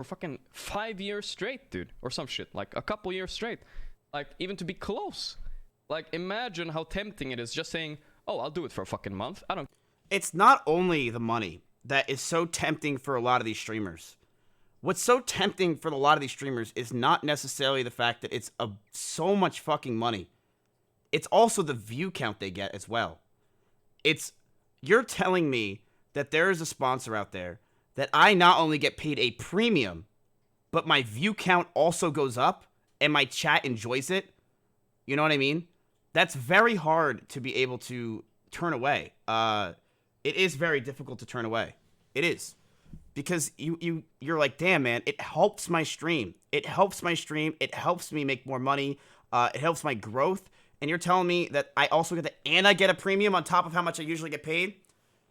for fucking 5 years straight, dude, or some shit, like a couple years straight, like even to be close. Like imagine how tempting it is just saying, oh, I'll do it for a fucking month. I don't. It's not only the money that is so tempting for a lot of these streamers. What's so tempting for a lot of these streamers is not necessarily the fact that it's so much fucking money. It's also the view count they get as well. You're telling me that there is a sponsor out there that I not only get paid a premium, but my view count also goes up and my chat enjoys it. You know what I mean? That's very hard to be able to turn away. It is very difficult to turn away. It is. Because you're like, damn, man, it helps my stream. It helps my stream. It helps me make more money. It helps my growth. And you're telling me that I also get and I get a premium on top of how much I usually get paid?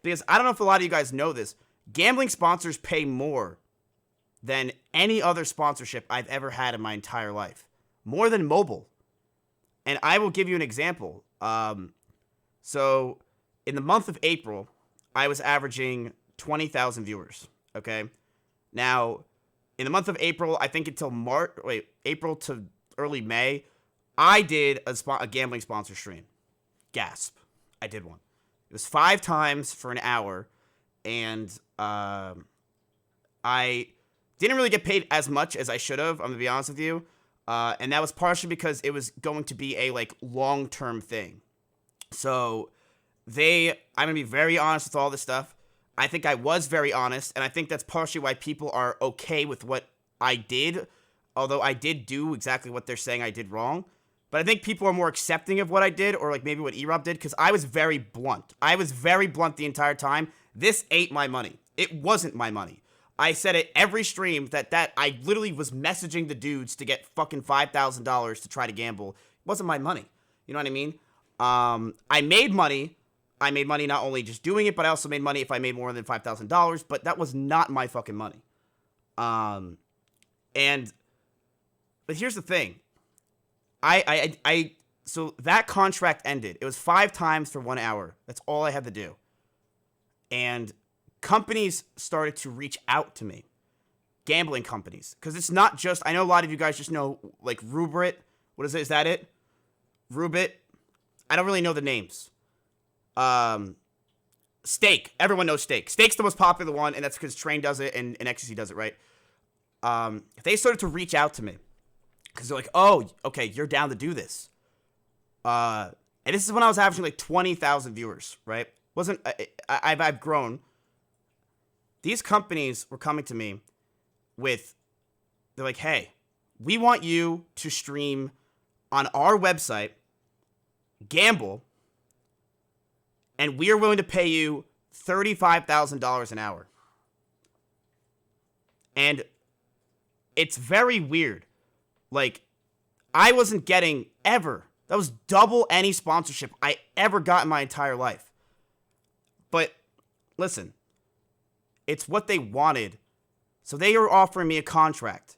Because I don't know if a lot of you guys know this. Gambling sponsors pay more than any other sponsorship I've ever had in my entire life. More than mobile. And I will give you an example. So in the month of April, I was averaging 20,000 viewers. Okay. Now, in the month of April, I think until April to early May, I did a gambling sponsor stream. Gasp. I did one. It was 5 times for an hour, and I didn't really get paid as much as I should have, I'm going to be honest with you. And that was partially because it was going to be a long-term thing. So I'm going to be very honest with all this stuff. I think I was very honest, and I think that's partially why people are okay with what I did, although I did do exactly what they're saying I did wrong. But I think people are more accepting of what I did, or maybe what E-Rob did, because I was very blunt. I was very blunt the entire time. This ain't my money. It wasn't my money. I said it every stream that I literally was messaging the dudes to get fucking $5,000 to try to gamble. It wasn't my money. You know what I mean? I made money. I made money not only just doing it, but I also made money if I made more than $5,000. But that was not my fucking money. But here's the thing. So that contract ended. It was 5 times for 1 hour. That's all I had to do. And companies started to reach out to me. Gambling companies. Because it's not just, I know a lot of you guys just know, Rubrit. What is it? Is that it? Rubit? I don't really know the names. Stake. Everyone knows Stake. Stake's the most popular one, and that's because Train does it and XQC does it, right? They started to reach out to me. Because they're like, oh, okay, you're down to do this. And this is when I was averaging 20,000 viewers, right? I've grown. These companies were coming to me they're like, hey, we want you to stream on our website, gamble, and we are willing to pay you $35,000 an hour. And it's very weird. I wasn't getting ever. That was double any sponsorship I ever got in my entire life. But listen, it's what they wanted. So they were offering me a contract.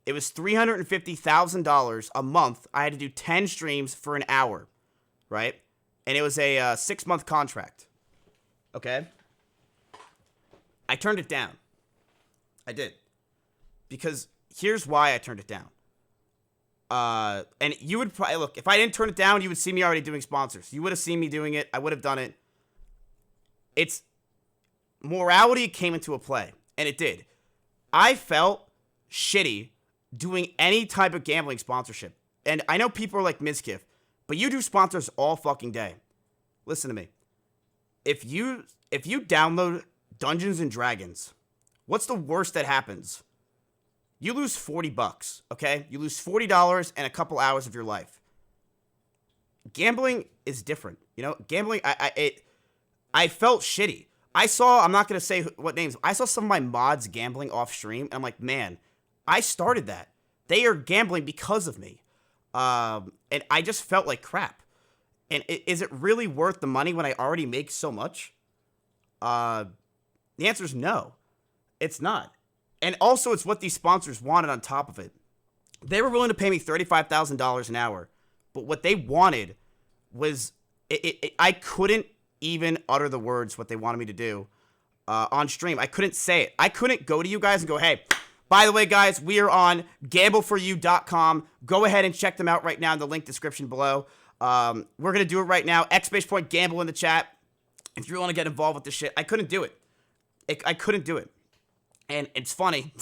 It was $350,000 a month. I had to do 10 streams for an hour, right? And it was a 6-month contract. Okay? I turned it down. I did. Because here's why I turned it down. And you would probably, look, if I didn't turn it down, you would see me already doing sponsors. You would have seen me doing it. I would have done it. It's morality came into a play, and it did. I felt shitty doing any type of gambling sponsorship. And I know people are like Mizkif, but you do sponsors all fucking day. Listen to me. If you download Dungeons and Dragons, what's the worst that happens? You lose $40, okay? You lose $40 and a couple hours of your life. Gambling is different, you know? Gambling, I felt shitty. I'm not going to say what names, I saw some of my mods gambling off stream, and I'm like, man, I started that. They are gambling because of me. And I just felt like crap. And is it really worth the money when I already make so much? The answer is no. It's not. And also, it's what these sponsors wanted on top of it. They were willing to pay me $35,000 an hour. But what they wanted was, I couldn't even utter the words what they wanted me to do on stream. I couldn't say it. I couldn't go to you guys and go, hey, By the way, guys, we are on gambleforyou.com. Go ahead and check them out right now in the link description below. We're going to do it right now. !point gamble in the chat. If you want to get involved with this shit, I couldn't do it. I couldn't do it. And it's funny.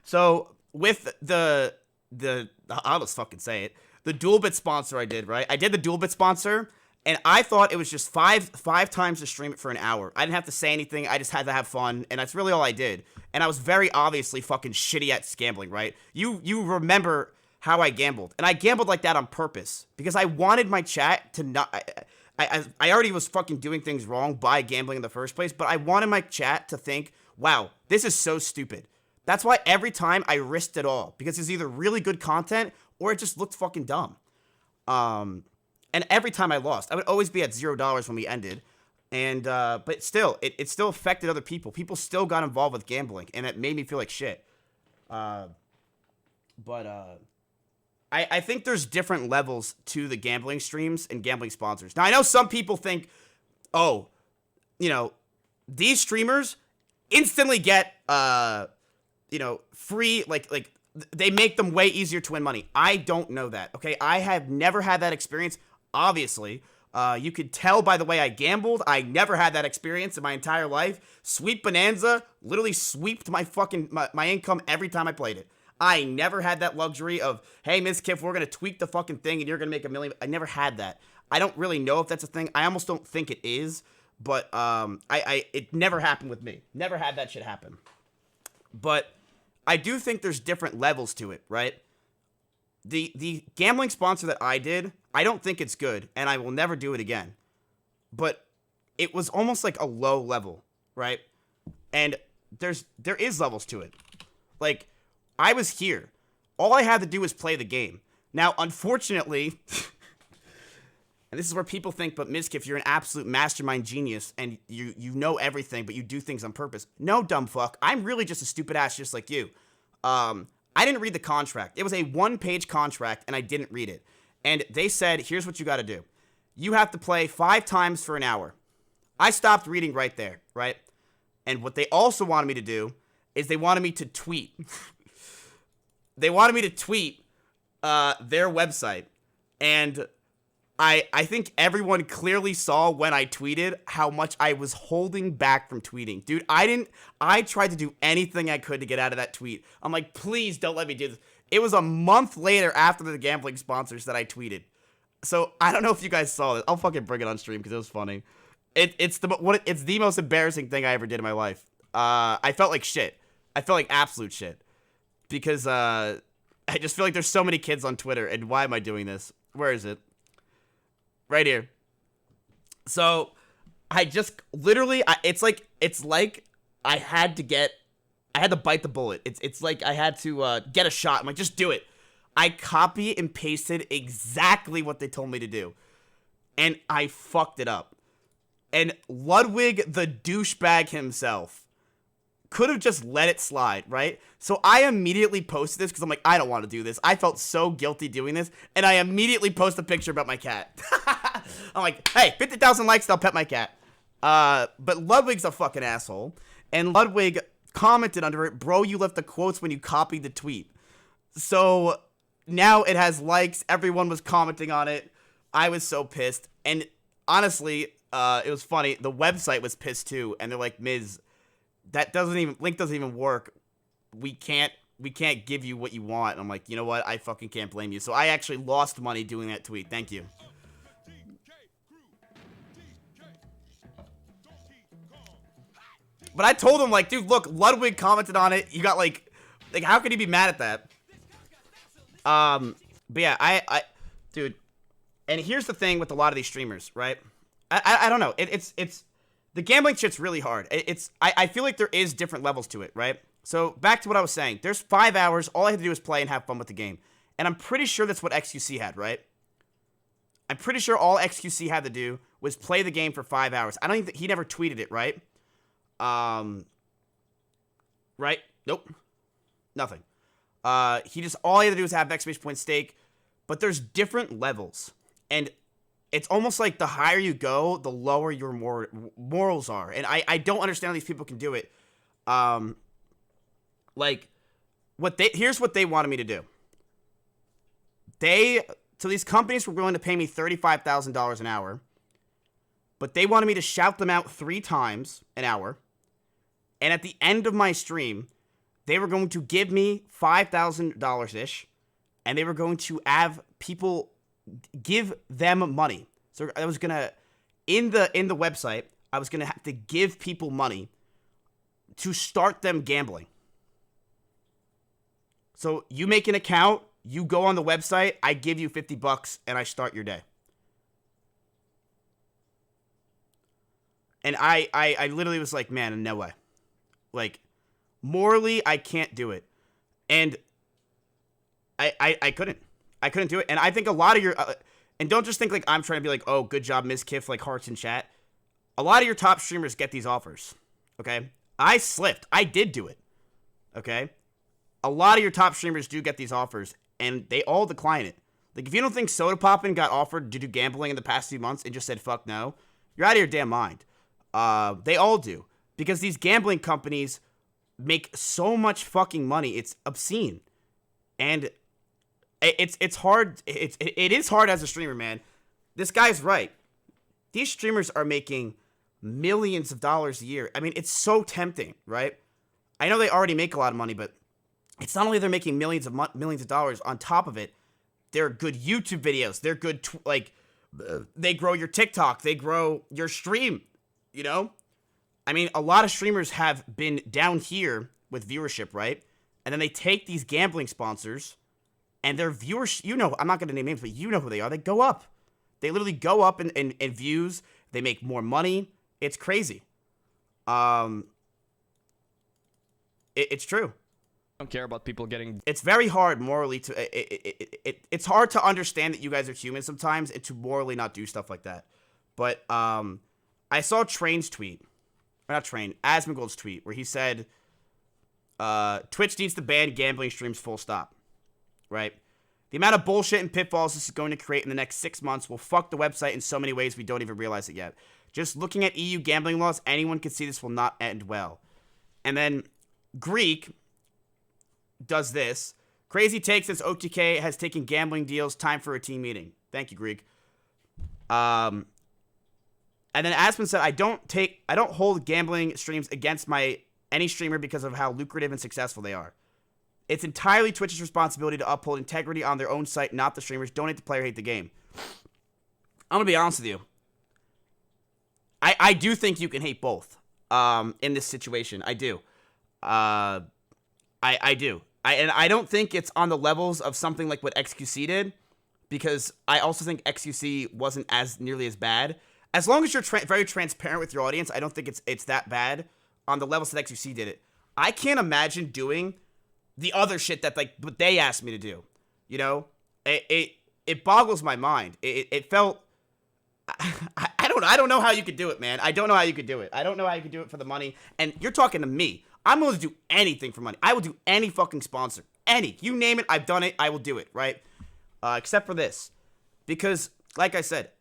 So with I'll just fucking say it. The dual bit sponsor I did, right? I did the dual bit sponsor, and I thought it was just five times to stream it for an hour. I didn't have to say anything. I just had to have fun, and that's really all I did. And I was very obviously fucking shitty at gambling, right? You remember how I gambled, and I gambled like that on purpose because I wanted my chat to not. I already was fucking doing things wrong by gambling in the first place, but I wanted my chat to think, wow, this is so stupid. That's why every time I risked it all, because it's either really good content or it just looked fucking dumb. And every time I lost, I would always be at $0 when we ended. And, but still, it still affected other people. People still got involved with gambling, and it made me feel like shit. I think there's different levels to the gambling streams and gambling sponsors. Now, I know some people think, oh, you know, these streamers instantly get, free, like they make them way easier to win money. I don't know that, okay? I have never had that experience, obviously. You could tell by the way I gambled. I never had that experience in my entire life. Sweep Bonanza literally sweeped my fucking, my income every time I played it. I never had that luxury of, hey, Mizkif, we're going to tweak the fucking thing and you're going to make $1 million. I never had that. I don't really know if that's a thing. I almost don't think it is, but it never happened with me. Never had that shit happen. But I do think there's different levels to it, right? The gambling sponsor that I did, I don't think it's good, and I will never do it again. But it was almost like a low level, right? And there is levels to it. Like, I was here. All I had to do was play the game. Now, unfortunately, and this is where people think, but Mizkif, you're an absolute mastermind genius, and you know everything, but you do things on purpose. No, dumb fuck. I'm really just a stupid ass just like you. I didn't read the contract. It was a 1-page contract, and I didn't read it. And they said, here's what you got to do. You have to play 5 times for an hour. I stopped reading right there, right? And what they also wanted me to do is they wanted me to tweet. They wanted me to tweet their website. And I think everyone clearly saw when I tweeted how much I was holding back from tweeting. Dude, I tried to do anything I could to get out of that tweet. I'm like, please don't let me do this. It was a month later after the gambling sponsors that I tweeted. So I don't know if you guys saw this. I'll fucking bring it on stream because it was funny. It's the most embarrassing thing I ever did in my life. I felt like shit. I felt like absolute shit. Because I just feel like there's so many kids on Twitter, and why am I doing this? Where is it? Right here. So I just literally, it's like I had to bite the bullet. It's like I had to get a shot. I'm like, just do it. I copy and pasted exactly what they told me to do, and I fucked it up. And Ludwig, the douchebag himself, could have just let it slide, right? So I immediately posted this because I'm like, I don't want to do this. I felt so guilty doing this, and I immediately post a picture about my cat. I'm like, hey, 50,000 likes, I'll pet my cat. But Ludwig's a fucking asshole, and Ludwig commented under it, bro, you left the quotes when you copied the tweet. So now it has likes. Everyone was commenting on it. I was so pissed, and honestly, it was funny. The website was pissed too, and they're like, Miz, that link doesn't even work. We can't give you what you want. And I'm like, you know what? I fucking can't blame you. So I actually lost money doing that tweet. Thank you. But I told him, like, dude, look, Ludwig commented on it. You got like how could you be mad at that? But yeah, dude, and here's the thing with a lot of these streamers, right? I don't know. It's the gambling shit's really hard. I feel like there is different levels to it, right? So back to what I was saying. There's 5 hours. All I had to do was play and have fun with the game. And I'm pretty sure that's what XQC had, right? I'm pretty sure all XQC had to do was play the game for 5 hours. I don't even think he never tweeted it, right? Right? Nope. Nothing. All he had to do was have ! stake. But there's different levels. And it's almost like the higher you go, the lower your morals are. And I don't understand how these people can do it. Like, here's what they wanted me to do. So these companies were willing to pay me $35,000 an hour, but they wanted me to shout them out 3 times an hour. And at the end of my stream, they were going to give me $5,000-ish, and they were going to have people give them money. So I was going to, in the website, I was going to have to give people money to start them gambling. So you make an account, you go on the website, I give you $50 and I start your day. And I literally was like, man, no way. Like, morally, I can't do it. And I couldn't do it. And I think a lot of your, and don't just think like I'm trying to be like, oh, good job, Mizkif, like hearts in chat. A lot of your top streamers get these offers, okay? I slipped. I did do it, okay? A lot of your top streamers do get these offers, and they all decline it. Like, if you don't think Soda Poppin got offered to do gambling in the past few months and just said, fuck no, you're out of your damn mind. They all do. Because these gambling companies make so much fucking money. It's obscene. And it's hard. It is hard as a streamer, man. This guy's right. These streamers are making millions of dollars a year. I mean, it's so tempting, right? I know they already make a lot of money, but it's not only they're making millions of dollars. On top of it, they're good YouTube videos. They're good, they grow your TikTok. They grow your stream, you know? I mean, a lot of streamers have been down here with viewership, right? And then they take these gambling sponsors and their viewers, you know, I'm not going to name names, but you know who they are. They go up. They literally go up in views. They make more money. It's crazy. It's true. I don't care about people getting... It's very hard morally to... It's hard to understand that you guys are human sometimes and to morally not do stuff like that. But I saw Train's tweet. Or not Train, Asmongold's tweet, where he said, Twitch needs to ban gambling streams full stop. Right? The amount of bullshit and pitfalls this is going to create in the next 6 months will fuck the website in so many ways we don't even realize it yet. Just looking at EU gambling laws, anyone can see this will not end well. And then Greek does this. Crazy take since OTK has taken gambling deals. Time for a team meeting. Thank you, Greek. And then Aspen said, I don't hold gambling streams against any streamer because of how lucrative and successful they are. It's entirely Twitch's responsibility to uphold integrity on their own site, not the streamers. Don't hate the player, hate the game. I'm going to be honest with you. I do think you can hate both in this situation. I do. I do. And I don't think it's on the levels of something like what XQC did, because I also think XQC wasn't as nearly as bad. As long as you're very transparent with your audience, I don't think it's that bad on the levels that XQC did it. I can't imagine doing the other shit that like what they asked me to do. You know, it boggles my mind. It felt. I don't know how you could do it, man. I don't know how you could do it. I don't know how you could do it for the money. And you're talking to me. I'm willing to do anything for money. I will do any fucking sponsor. Any. You name it, I've done it. I will do it, right? Except for this. Because, like I said,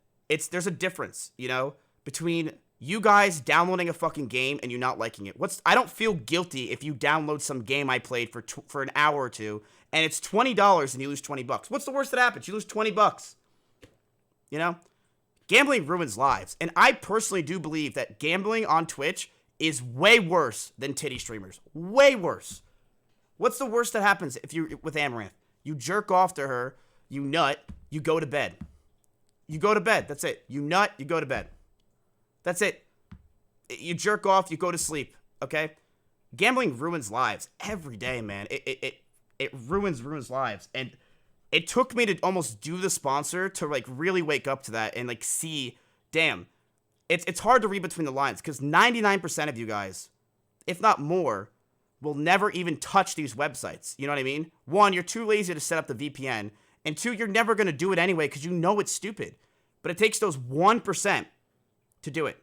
there's a difference, you know, between you guys downloading a fucking game and you not liking it. I don't feel guilty if you download some game I played for an hour or two, and it's $20 and you lose $20. What's the worst that happens? You lose $20. You know? Gambling ruins lives. And I personally do believe that gambling on Twitch is way worse than titty streamers. Way worse. What's the worst that happens if you're with Amaranth? You jerk off to her, you nut, you go to bed. You go to bed. That's it. You nut, you go to bed. That's it. You jerk off, you go to sleep. Okay? Gambling ruins lives every day, man. It ruins lives. And it took me to almost do the sponsor to like really wake up to that and like see, damn, it's hard to read between the lines because 99% of you guys, if not more, will never even touch these websites. You know what I mean? One, you're too lazy to set up the VPN, and two, you're never going to do it anyway because you know it's stupid. But it takes those 1% to do it.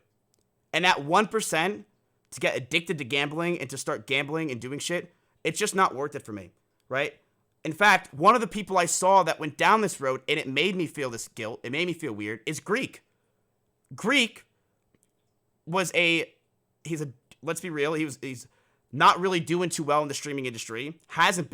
And that 1% to get addicted to gambling and to start gambling and doing shit, it's just not worth it for me, right? In fact, one of the people I saw that went down this road, and it made me feel this guilt, it made me feel weird, is Greek. Greek was let's be real, he's not really doing too well in the streaming industry, hasn't been.